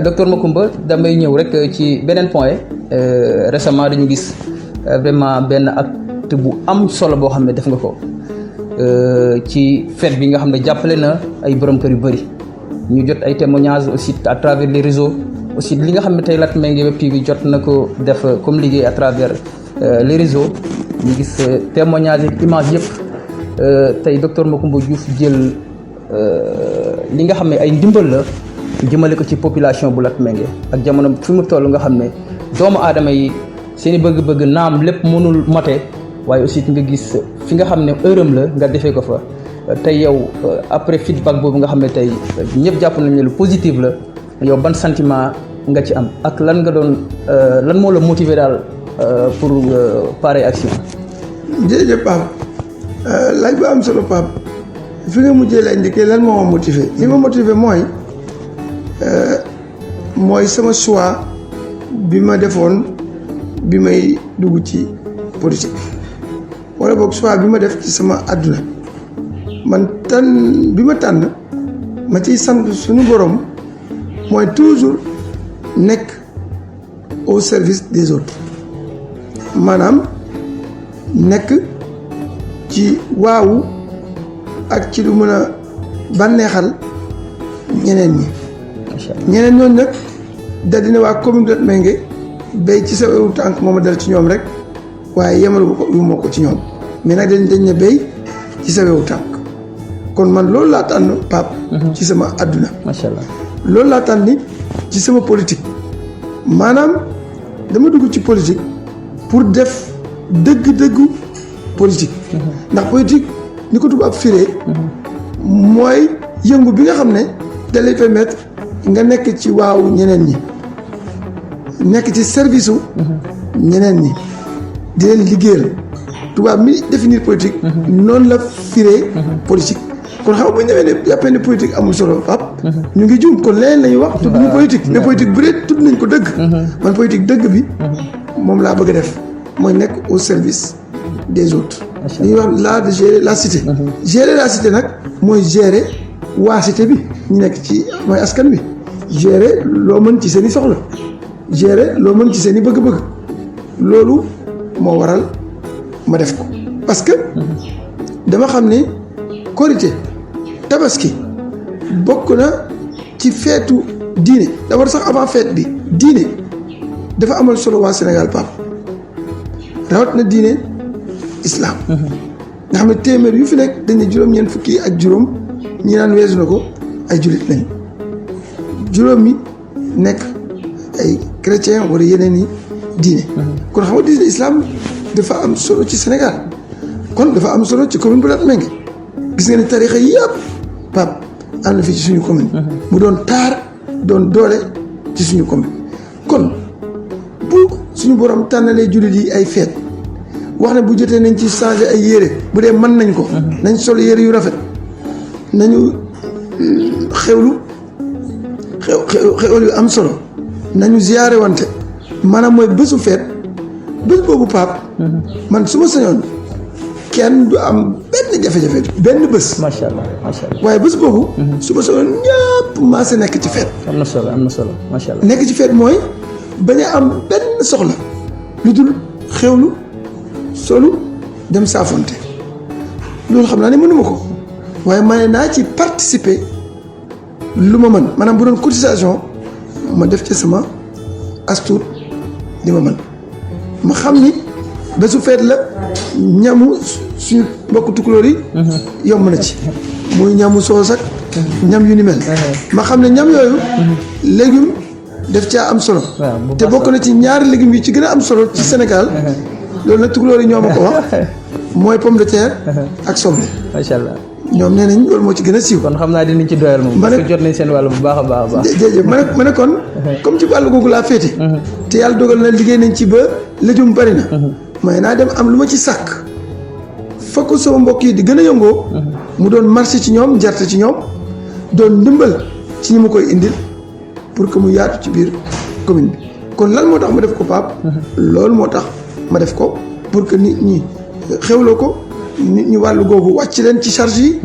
docteur Macoumba damay ñëw rek ci beneen point récemment dañu gis vraiment benn acte bu am solo boo xam ne def nga ko ci fête bi nga xam ne jàppale na ay borom kër yu bëri ñu jot ay témoignages aussi à travers les réseaux aussi li nga xam ne tey Latmingué Web TV jot na ko def comme liggéey à travers les réseaux ñu gis témoignages ak images yëpp tey docteur Macoumba Diouf jël li nga xam ne ay ndimbal la jëmale ko ci population bu Latmingué ak jamono fi mu toll nga xam ne doomu aadama yi seen i bëgg-bëgg naam lépp mënul mate waaye aussi nga gis fi nga xam ne heuram la nga defee ko fa tey yow après feedback boobu nga xam ne tey ñëpp jàpp nañ ne lu positif la yow ban sentiment nga ci am ak lan nga doon lan moo la motiver daal pour pareille action. jërëjëf Pape laaj bu am solo Pape fi nga mujjee la indiqué lan moo ma motiver li ma motiver mooy sama choix bi ma defoon bi may dugg ci politique wala boog choix bi ma def ci sama àdduna man bi ma tànn ma ciy sant suñu borom mooy toujours nekk au service des autres maanaam nekk ci waawu ak ci lu mën a bànneexal ñeneen ñi ñeneen ñooñu nag da dina waa commune Latmingué béy ci sa wewu tànk mooma dal ci ñoom rek waaye yemalu ko yu moo ko ci ñoom mais nag dañ ne béy ci sa wewu tànk kon man loolu laa tànn Pape ci sama àdduna macha allah loolu laa tànn ni ci sama politique maanaam dama dugg ci politique pour def dëgg-dëggu politique ndax politique ni ko tubaab firee mooy yëngu bi nga xam ne da lay permettre nga nekk ci waaw ñeneen ñi nekk ci service u ñeneen ñi di leen liggéeyal tubaab mi définir politique noonu la firee politique kon xam nga bu ñu demee ne jàppee ne politique amul solo Pape ñu ngi juum kon leneen la ñuy wax tudd ñu politique mais politique bu dee tudd nañ ko dëgg man politique dëgg bi moom laa bëgg a def mooy nekk au service des autres li ñuy wax l'art de gérer la cité gérer la cité nag mooy gérer waa cité bi ñu nekk ci mooy askan wi gérer loo mën ci seen i soxla gérer loo mën ci seen i bëgg-bëgg loolu moo waral ma def ko parce que dama xam ne korité tabaski bokk na ci feetu diine d'abord sax avant fête bi diine dafa amal solo waa Sénégal Pape rawat na diine islam nga xam ne téeméer yu fi nekk dañ ne juróom-ñeent fukki ak juróom ñi naan weesu na ko ay jullit lañ juróom mi nekk ay chrétien wala yeneen i diine kon xam nga diine islam dafa am solo ci Sénégal kon dafa am solo ci commune bu Latmingué gis nga ne tarixa yëpp Pape am na fii ci suñu commune mu doon taar doon doole ci suñu commune kon bu suñu borom tànnalee jullit yi ay feet wax ne bu jotee nañ ci changer ay yére bu dee mën nañ ko nañ sol yére yu rafet nañu xewlu xewlu yu am solo nañu ziyaare wante maanaam mooy bésu feet bés boobu Pape man su ma sañoon kenn du am benn jafe-jafe benn bés macha allah macha allah waaye bés boobu su ma sañoon ñëpp maase nekk ci feet am na solo macha allah nekk ci feet mooy bañ a am benn soxla lu dul xewlu solu dem saafonte loolu xam naa ne mënuma ko waaye ma ne naa ci participer lu ma mën maanaam bu doon cotisation ma def ci sama astuut li ma mën ma xam ni bésu feet la ñamu suñu mbokk tukulóor yi yomb na ci muy ñamu soos ak ñam yu ni mel ma xam ne ñam yooyu légume def caa am solo te bokk na ci ñaari légumes yi ci gën a am solo ci Sénégal loolu nag tukulóor yi ñoo ma ko wax mooy pomme de terre ak soble macha allah ñoom nee nañ loolu moo ci gën a siiw kon xam naa dinañ ci doyal moom parce que jot nañ seen wàll bu baax a baax a baax jërëjëf ma ne kon comme ci wàllu googu laa féete te yàlla dogal na liggéey nañ ci ba légume bari na may naa dem am lu ma ci sàkk fokk sama mbokk yi di gën a yëngoo mu doon marché ci ñoom njarte ci ñoom doon ndimbal ci ñi ma koy indil pour que mu yaatu ci biir commune bi kon lan moo tax ma def ko Pape loolu moo tax ma def ko pour que nit ñi xewloo ko nit ñi wàllu googu wàcc leen ci charge yi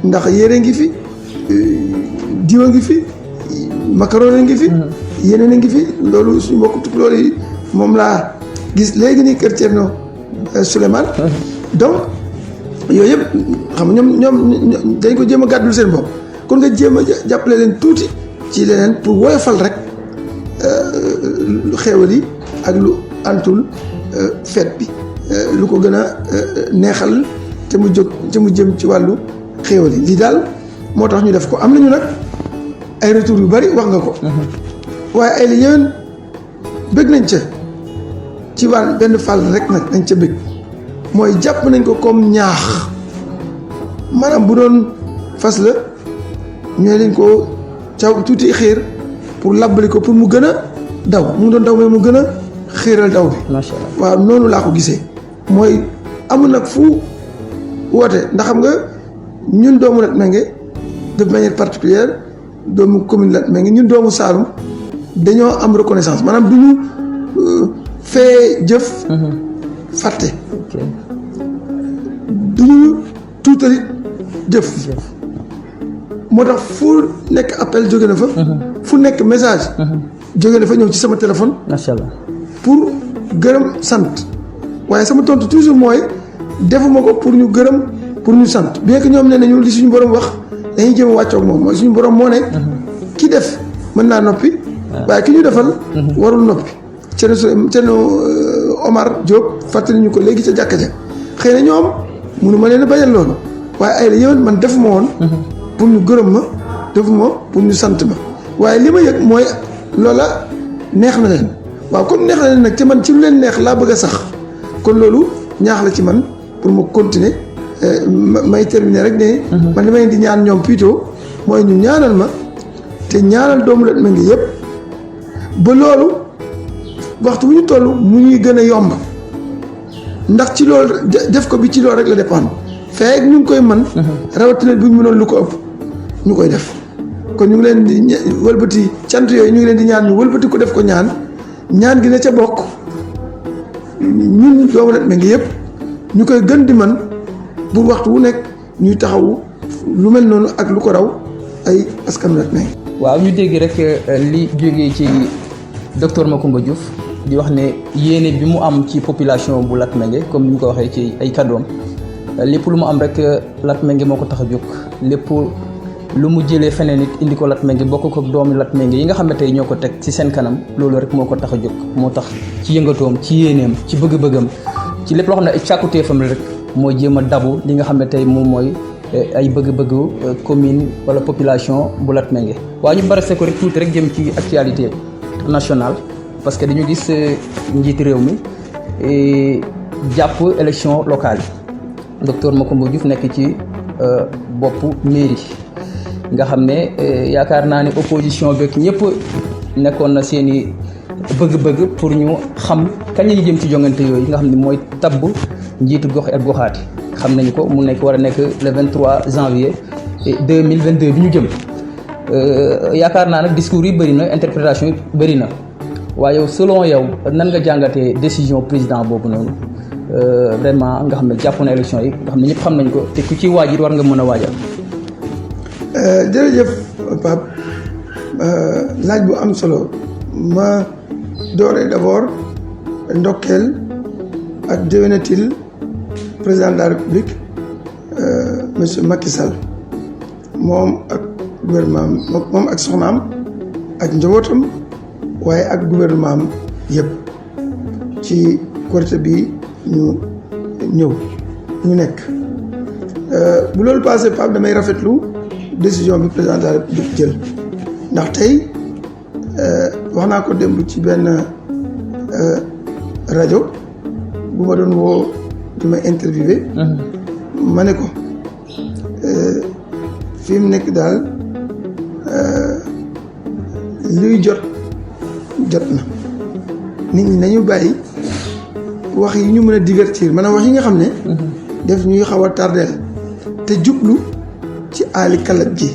ndax yére ngi fi diwa ngi fi macaron a ngi fi. yeneen a ngi fi loolu suñu mbokku tukulóor yi moom laa gis léegi nii kër Thierno Souleymane. donc yooyu yëpp xam nga ñoom dañ ko jéem a gàddul seen bopp kon nga jéem a jàppale leen tuuti ci leneen pour woyofal rek xéewal yi ak lu antul fête bi lu ko gën a neexal te mu jëm ci wàllu xéewal yi lii daal moo tax ñu def ko am nañu nag ay retour yu bari wax nga ko. waaye ay la yéen bëgg nañ ca ci wàll benn fàll rek nag nañ ca bëgg mooy jàpp nañ ko comme ñaax maanaam bu doon fas la ñooy lañ ko caw tuuti xiir pour labbali ko pour mu gën a daw mu doon daw mais mu gën a xiiral daw bi. macha allah waaw noonu laa ko gisee mooy amul nag fu woote ndax xam nga ñun doomu Latmingué de manière particulière doomu commune Latmingué ñun doomu Saloum dañoo am reconnaissance maanaam du ñu fee jëf. fàtte. du ñu tuutalit jëf. moo tax fu nekk appel jóge na fa. fu nekk message. jóge na fa ñëw ci sama téléphone. macha allah pour gërëm sant waaye sama tontu toujours mooy defuma ko pour ñu gërëm pour ñu sant bien que ñoom nee nañu li suñu borom wax dañuy jéem a wàccoog moom mooy suñu borom moo ne. ki def mën naa noppi. waaye ki ñu defal. warul noppi. Thierno Omar Diop fàttali ñu ko léegi ca jàkka ja xëy na ñoom mënu ma leen a bañal loolu waaye ay la yéen man defuma woon. pour ñu gërëm ma defuma pour ñu sant ma waaye li ma yëg mooy loola neex na leen waaw comme neex na leen nag te man ci lu leen neex laa bëgg a sax kon loolu ñaax la ci man pour ma continuer may terminer rek ne. man li ma leen di ñaan ñoom plutôt mooy ñu ñaanal ma te ñaanal doomu Latmingué yëpp ba loolu waxtu bu ñu toll mu ñuy gën a yomb ndax ci loolu def ko bi ci loolu rek la dépendre feek ñu ngi koy mën. rawatina bu ñu mënoon lu ko ëpp ñu koy def kon ñu ngi leen di wëlbati cant yooyu ñu ngi leen di ñaan ñu wëlbati ko def ko ñaan gi ne ca bokk ñun doomu Latmingué yëpp ñu koy gën di mën bu waxtu wu nekk ñuy taxawu lu mel noonu ak lu ko raw ay askan Latmingué. waaw ñu dégg rek li jógee ci docteur Macoumba Diouf di wax ne yéene bi mu am ci population bu Latmingué comme ni ñu ko waxee ci ay kàddoom lépp lu mu am rek Latmingué moo ko tax a jóg lépp lu mu jëlee feneen it indi ko Latmingué bokk ko doomi Latmingué yi nga xam ne tey ñoo ko teg ci seen kanam loolu rek moo ko tax a jóg moo tax ci yëngatoom ci yéeneem ci bëgg-bëggam ci lépp loo xam ne ay càkkutéefam rek mooy jéem a dabu li nga xam ne tey moom mooy ay bëgg-bëggu commune wala population bu Latmingué waaw ñu barase ko rek tuuti rek jëm ci actualité nationale parce que dañu gis njiiti réew mi jàpp élection locale yi docteur Macoumba Diouf nekk ci boppu mairie nga xam ne yaakaar naa ne opposition beeg ñëpp nekkoon na seen i bëgg-bëgg pour ñu xam kañ la ñu jëm ci jongante yooyu nga xam ne mooy tabb njiitu gox ak goxaati xam nañu ko mu nekk war a nekk le 23 janvier 2022 bi ñu jëm yaakaar naa nag discours yi bëri na interprétation yi bëri na waaye selon yow nan nga jàngatee décision président boobu noonu vraiment nga xam ne jàpp na élection yi nga xam ne ñëpp xam nañ ko te ku ci waaj it war nga mën a waajal. jërëjëf Pape laaj bu am solo ma dooree d'abord ndokkeel ak déwénatil président de la République monsieur Macky Sall moom ak gouvernement moom ak soxnaam ak njabootam waaye ak gouvernement am yëpp ci Korité bi ñu nekk bu loolu passé Pape damay rafetlu décision bi président de la République jël ndax tey wax naa ko démb ci benn rajo bu ma doon woo di ma interviewé ma ne ko fi mu nekk daal luy jot na nit ñi nañu bàyyi wax yi ñu mën a divertir maanaam wax yi nga xam ne def ñuy xaw a tardeel te jublu ci aali kalab ji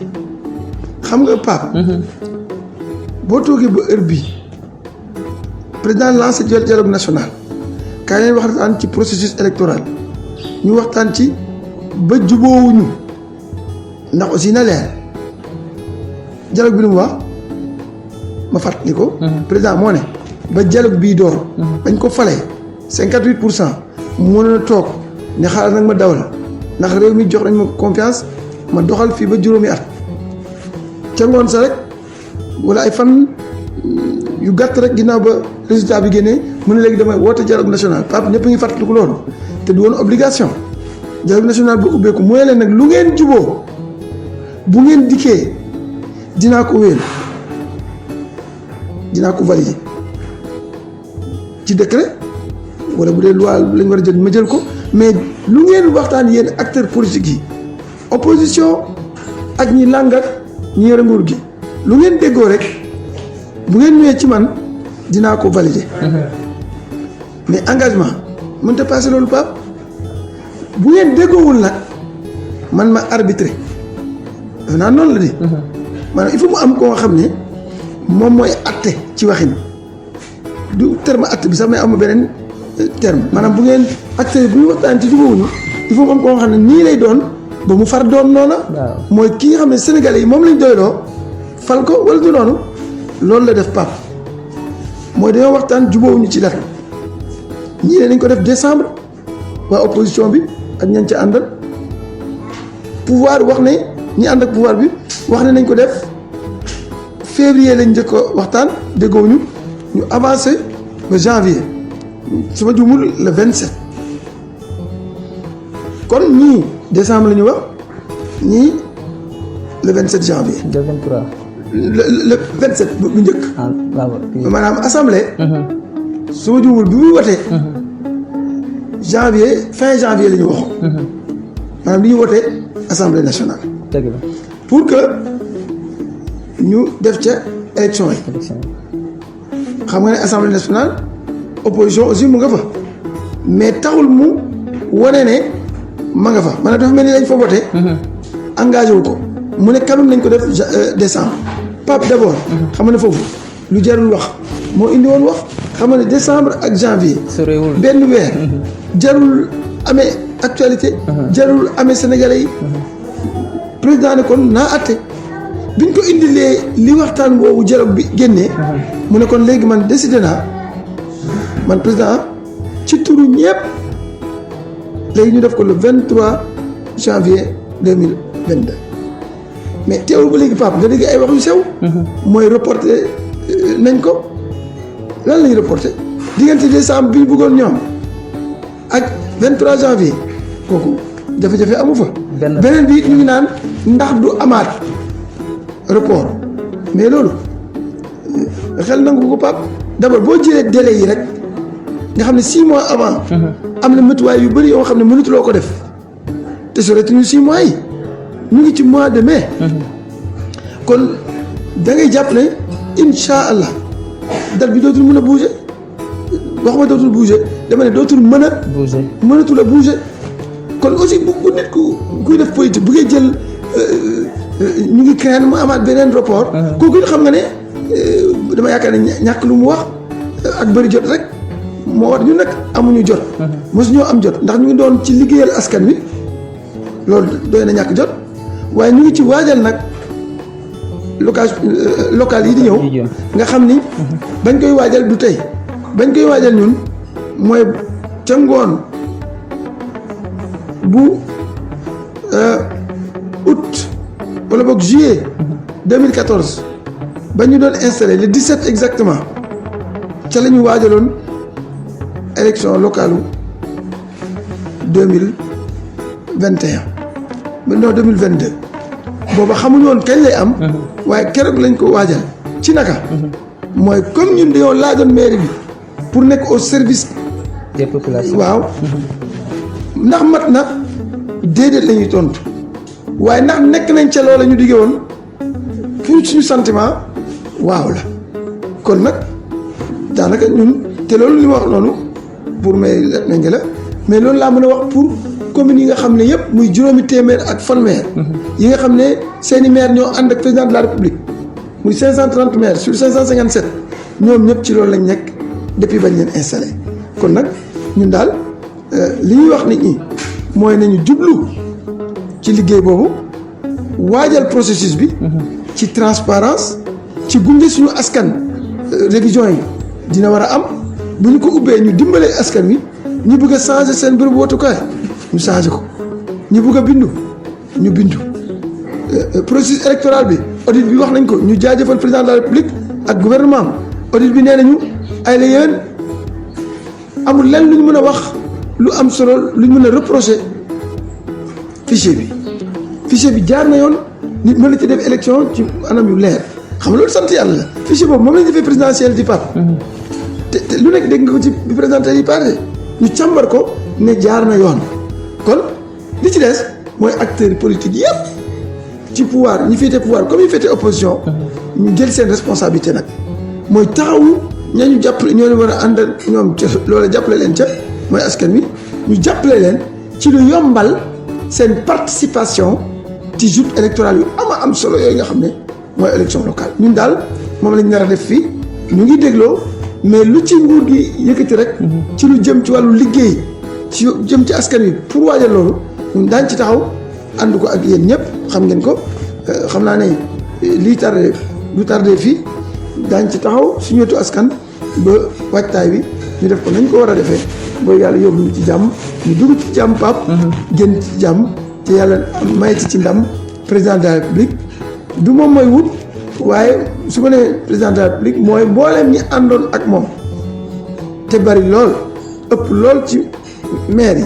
xam nga Pape boo toogee ba heure bii président lancé dialogue national kaay leen waxtaan ci processus électoral ñu waxtaan ci ba juboowuñu ndax aussi na leer dialogue bi lu mu wax ma fàttali ko. président moo ne ba dialogue bii door. bañ ko falee 58% mënoon a toog ne xaaral nag ma dawal ndax réew mi jox nañ ma confiance ma doxal fii ba juróomi at ca ngoon sa rek wala ay fan yu gàtt rek ginnaaw ba résultat bi génnee mu ne léegi damay woote dialogue national Pape ñëpp ngi fàttaliku loolu te du woon obligation dialogue national ba ubbeeku mooy leen nag lu ngeen juboo bu ngeen dikkee dinaa ko wéyal dinaa ko valider ci décret wala bu dee loi lañ war a jël ma jël ko mais lu ngeen waxtaan yéen acteurs politiques yi opposition ak ñi làng ak ñi yore nguur gi lu ngeen déggoo rek bu ngeen ñëwee ci man dinaa ko valider. mais engagement mënut a passé loolu Pape bu ngeen déggoowul nag man ma arbitré dafa naa noonu la di. maanaam il faut mu am koo xam ne moom mooy atte ci waxin du terme atte bi sax may am beneen terme maanaam bu ngeen acte bu ñu waxtaan ci jubóowuñu il faut mu am koo xam ne nii lay doon ba mu far doon noona mooy ki nga xam ne sénégalais yi moom lañ doyloo fal ko wala du noonu loolu la def Pape mooy dañoo waxtaan jubóowuñu ci dara ñii ne nañ ko def décembre waa opposition bi ak ñan ca àndal pouvoir wax ne ñi ànd ak pouvoir bi wax ne nañ ko def février lañ njëkk a waxtaan déggoowuñu ñu avancé ba janvier su ma juumul le 27 kon ñii décembre la ñu wax ñii le 27 janvier. le 23. le 27 bu njëkk. maanaam assemblée. su ma juumul bi muy wotee. janvier fin janvier la ñu waxoon. maanaam li ñu wotee assemblée nationale. dëgg la pour que ñu def ca élection yi. xam nga ne assemblée nationale opposition aussi mu nga fa mais taxul mu wane ne ma nga fa maanaam dafa mel ni dañ fa voté. engagé wu ko mu ne quand même nañ ko def décembre. Pape d'abord. xam nga ne foofu lu jarul wax moo indi woon wax xam nga ne décembre ak janvier. benn weer. jarul amee actualité. jarul amee sénégalais yi. président ne kon naa àtte biñ ko indilee li waxtaan woowu dialogue bi génnee. mu ne kon léegi man décidé naa man président ci turu ñëpp léegi ñu def ko le 23 janvier 2022 mais teewul ba léegi Pape nga dégg ay wax yu sew. mooy reporté nañ ko lan lañ reporté diggante décembre bi ñu bëggoon ñoom ak 23 janvier kooku jafe-jafe amu fa. beneen bi ñu ngi naan ndax du amaat report mais loolu. xel nangu ko Pape d'abord boo jëlee délai yi rek nga xam ne 6 mois avant. am na métuwaay yu bëri yoo xam ne mënatuloo ko def te soreetuñu 6 mois yi ñu ngi ci mois de mai. kon da ngay jàpp ne incha allah date bi dootul mën a bouger waxuma dootul bouger dama ne dootul mën a. bouger mënatul a bouger kon aussi bu nit kuy def politique bu ngay jël ñu ngi craindre mu amaat beneen report. kooku xam nga ne. dama yaakaar ne ñàkk lu mu wax ak bëri jot rek moo war ñu nag amuñu jot. mosu ñoo am jot ndax ñu ngi doon ci liggéeyal askan wi loolu doy na ñàkk jot waaye ñu ngi ci waajal nag local yi di ñëw. nga xam ni. bañ koy waajal du tey bañ koy waajal ñun mooy ca ngoon bu août wala boog juillet 2014. ba ñu doon installé le 17 exactement ca la ñu waajaloon élection locale 2021 non 2022 booba xamuñu woon kañ lay am. waaye keroog lañ ko waajal ci naka. mooy comme ñun dañoo laajoon mairie bi pour nekk au service des populations. waaw ndax mat na déedéet la ñuy tontu waaye ndax nekk nañ ca loola ñu diggee woon pour suñu sentiment. waaw la kon nag daanaka ñun te loolu li ma wax noonu pour may nañ la mais loolu laa mën a wax pour communes yi nga xam ne yëpp muy juróomi téeméer ak fanweer yi nga xam ne seeni maire ñoo ànd ak président de la république muy 530 maires sur 557 ñoom ñëpp ci loolu lañ nekk depuis bañ leen installé kon nag ñun daal li ñuy wax nit ñi mooy nañu jublu ci liggéey boobu waajal processus bi ci transparence ci gunge suñu askan révision yi dina war a am bu ñu ko ubbee ñu dimbalee askan wi ñu bëgg a changer seen bërëbu wotukaay ñu changer ko ñu bëgg a bindu ñu bindu processus électoral bi audit bi wax nañ ko ñu jaajëfal président de la république ak gouvernement audit bi nee nañu ay la yéen amul lenn lu ñu mën a wax lu am solo lu ñu mën a reprocher fichier bi jaar na yoon nit mën na ci def élection ci anam yu leer xam nga loolu sant yàlla la fichier boobu moom lañ defee présidentielle di Pape te lu nekk dégg nga ko ci bi présenté yi passé ñu càmbar ko ne jaar na yoon kon li ci des mooy acteurs politiques yëpp ci pouvoir ñi féete pouvoir comme ñi féete opposition ñu jël seen responsabilité nag mooy taxawu ñañu jàppale ñoo leen war a ànd ak ñoom ca loola jàppale leen ca mooy askan wi ñu jàppale leen ci lu yombal seen participation ci joute électorale yu am solo yooyu nga xam ne mooy élection locale ñun daal moom lañ nar a def fii ñu ngi dégloo mais lu ci nguur gi yëkkati rek ci lu jëm ci wàllu liggéey ci jëm ci askan wi pour waajal loolu ñun daañ ci taxaw ànd ko ak yéen ñëpp xam ngeen ko xam naa ne lii tardé du tardé fii daañ ci taxaw suñu wetu askan ba waajtaay bi ñu def ko nañ ko war a defee booy yàlla yóbbu ñu ci jàmm ñu dugg ci jàmm Pape génn ci jàmm te yàlla may ci ndam président de la république du moom mooy wut waaye su ma nee président de la république mooy mbooleem ñi àndoon ak moom te bari lool ëpp lool ci maire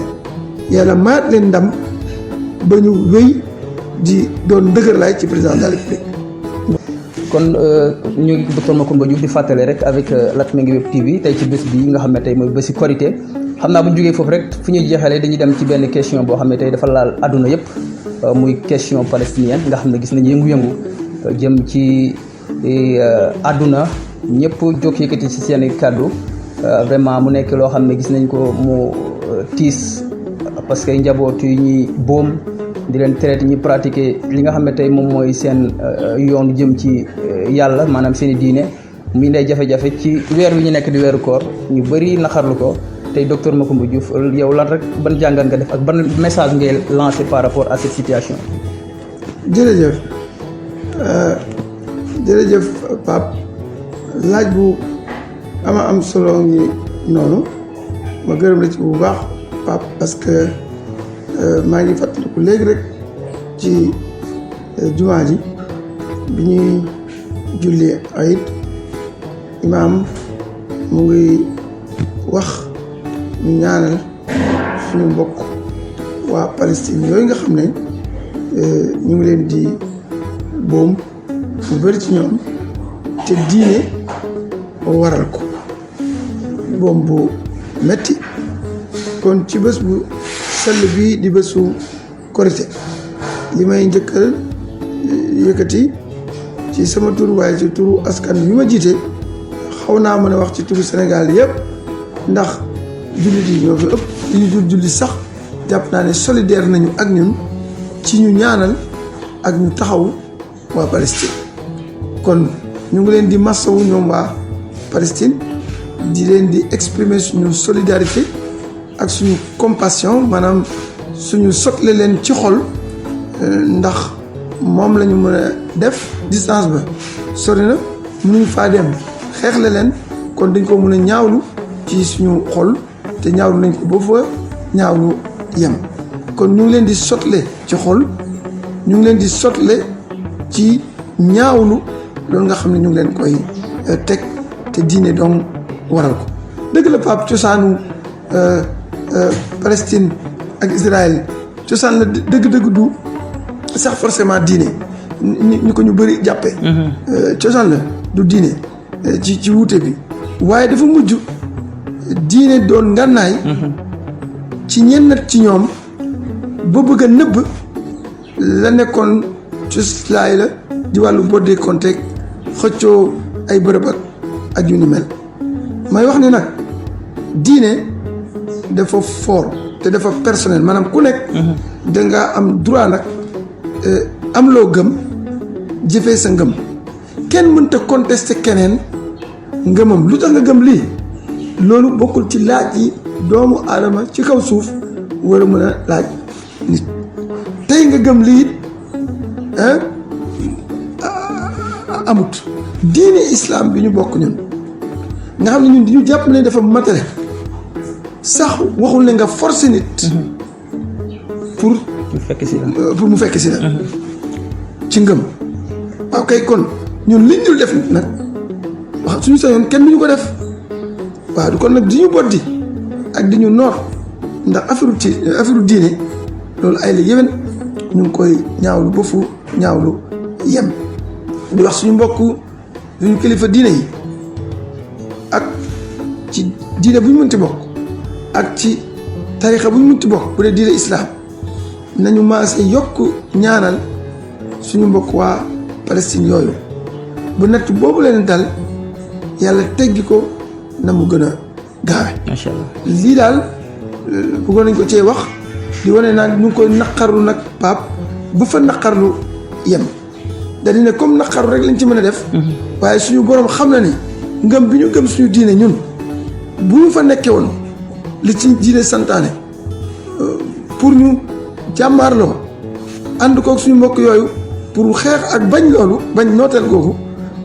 yi yàlla mayaat leen ndam ba ñu wéy di doon dëgër laay ci président de la république. kon ñu ngi docteur Macoumba Diouf di fàttale rek avec Latmingué Web TV tey ci bés bi nga xam ne tey mooy bési korité xam naa bu ñu jógee foofu rek fu ñuy jeexalee dañuy dem ci benn question boo xam ne tey dafa laal àdduna yëpp muy question palestinienne nga xam ne gis nañu yëngu-yëngu jëm ci àdduna ñëpp jóg yëkkati ci seen i kàddu vraiment mu nekk loo xam ne gis nañ ko mu tiis parce que njaboot yi ñuy boom di leen traité ñi pratiquer li nga xam ne tey moom mooy seen yoon jëm ci yàlla maanaam seen i diine muy ndey jafe-jafe ci weer wi ñu nekk di weeru koor ñu bëri naxarlu ko tey docteur Macoumba Diouf yow lan rek ban jàngat nga def ak ban message ngay lancé par rapport à cette situation. jërëjëf Pape laaj bu am solo ngi noonu ma gërëm la ci bu baax Pape parce que maa ngi fàttaliku léegi rek ci jumaa ji bi ñuy julli ayit imaam mu ngi wax ñu ñaanal suñu mbokk waa Palestine yooyu nga xam ne ñu ngi leen di boom bu bëri ci ñoom te diine waral ko boom bu metti kon ci bés bu sell bi di bésu korité li may njëkkal yëkkati ci sama tur waaye ci turu askan bi ma jiite xaw naa mën a wax ci turu Sénégal yëpp ndax jullit yi ñoo fi ëpp li ñu dul jullit sax jàpp naa ne solidaire nañu ak ñun ci ñu ñaanal ak ñu taxaw waa Palestine kon ñu ngi leen di massawu ñoom waa Palestine di leen di exprimer suñu solidarité ak suñu compassion maanaam suñu sotle leen ci xol ndax moom la ñu mën a def distance ba sori na mënuñu faa dem xeexle leen kon dañ ko mën a ñaawlu ci suñu xol te ñaawlu nañ ko ba fa ñaawlu yem kon ñu ngi leen di sotle ci xol ñu ngi leen di sotle ci ñaawlu loolu nga xam ne ñu ngi leen koy teg te diine doon waral ko dëgg la Pape cosaanu Palestine ak Israël cosaan la dëgg-dëgg du sax forcément diine ñu ko ñu bëri jàppee cosaan la du diine ci wuute bi waaye dafa mujj diine doon ngànnaay ci ñenn ci ñoom ba bëgg a nëbb la nekkoon coslaay la di wàllu boddee konteeg xëccoo ay bërëb ak yu ni mel may wax ne nag diine dafa fort te dafa personnel maanaam ku nekk dangaa am droit nag am loo gëm jëfee sa ngëm kenn mënta contester keneen ngëmam lu tax nga gëm lii loolu bokkul ci laaj yi doomu aadama ci kaw suuf war a mën a laaj nit tey nga gëm lii amut diine islam bi ñu bokk ñun nga xam ne ñun diñu jàpp ne dafa matale sax waxul ne nga forcer nit pour mu fekk si la ci ngëm. waaw kay kon ñun liñ dul def nag wax suñu sañoon kenn duñu ko def waaw kon nag di ñu boddi ak di ñu noor ndax affaire diine loolu ay la yéwén ñu ngi koy ñaawlu ba fu ñaawlu yem di wax suñu mbokk suñu kilifa diine yi ak ci diine bu ñu mënti bokk ak ci tarixa bu ñu mënti bokk bu dee diine islam nañu maase yokk ñaanal suñu mbokk waa Palestine yooyu bu natt boobu leen dal yàlla teggi ko na mu gën a gaawe. macha allah lii daal bëggoon nañ ko cee wax di wane nag ñu ngi koy naqarlu nag Pape bu fa naqarlu yem dañu ne comme naqarlu rek lañ ci mën a def. waaye suñu borom xam na ni ngëm bi ñu gëm suñu diine ñun bu ñu fa nekkee woon li ci diine santaane pour ñu jàmmaarloo ànd kook suñu mbokk yooyu pour xeex ak bañ loolu bañ nooteel googu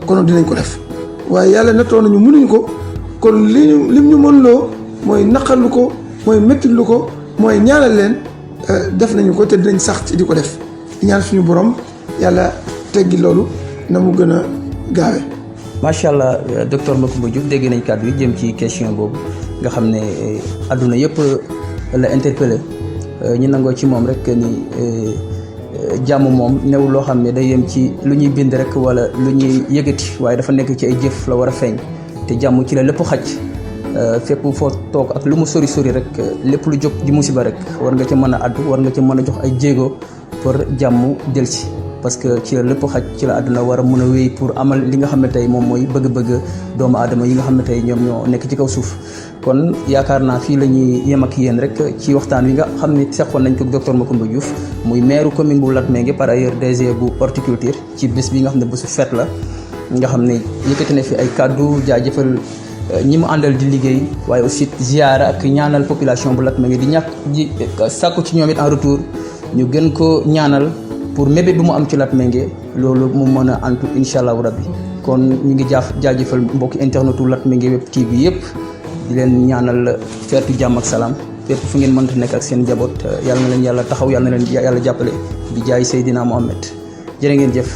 konoon dinañ ko def waaye yàlla nattoo nañu mënuñu ko kon lim ñu mën loo mooy naqarlu ko mooy mettitlu ko mooy ñaanal leen def nañu ko te dinañ sax ci di ko def ñaan suñu borom yàlla teggi loolu na mu gën a gaawe. macha allah docteur Macoumba Diouf dégg nañ kàddu yi jëm ci question boobu nga xam ne adduna yëpp la interpellé ñu nangoo ci moom rek ni jàmm moom newul loo xam ne day yem ci lu ñuy bind rek wala lu ñuy yëgati waaye dafa nekk ci ay jëf la war a feeñ te jàmm ci la lépp xaj fépp foo toog ak lu mu sori sori rek lépp lu jóg di musiba rek war nga ca mën a addu war nga ca mën a jox ay jéego pour jàmm delsi parce que ci la lépp xaj ci la àdduna war a mën a wéy pour amal li nga xam ne tey moom mooy bëgg-bëgg doomu aadama yi nga xam ne tey ñoom ñoo nekk ci kaw suuf kon yaakaar naa fii la ñuy yem ak yéen rek ci waxtaan wi nga xam ne seqoon nañ ko docteur Macoumba Diouf muy maire commune bu Latmingué par ailleurs DG bu horticulture ci bés bi nga xam ne bésu fête la nga xam ne yëkkati na fi ay kàddu jaajëfal ñi mu àndal di liggéey waaye aussi ziyaara ak ñaanal population bu Latmingué di ñàkk di sàkku ci ñoom it en retour ñu gën ko ñaanal pour mébét bi mu am ci Latmingué loolu mu mën a antu incha allahu rabbi kon ñu ngi jaajëfal mbokki internetu Latmingué Web TV yëpp di leen ñaanal feetu jàmm ak salaam fépp fu ngeen mënta nekk ak seen njaboot yàlla na leen yàlla taxaw yàlla na leen yàlla jàppale di jaay Seydina Mohamed jërë ngeen jëf.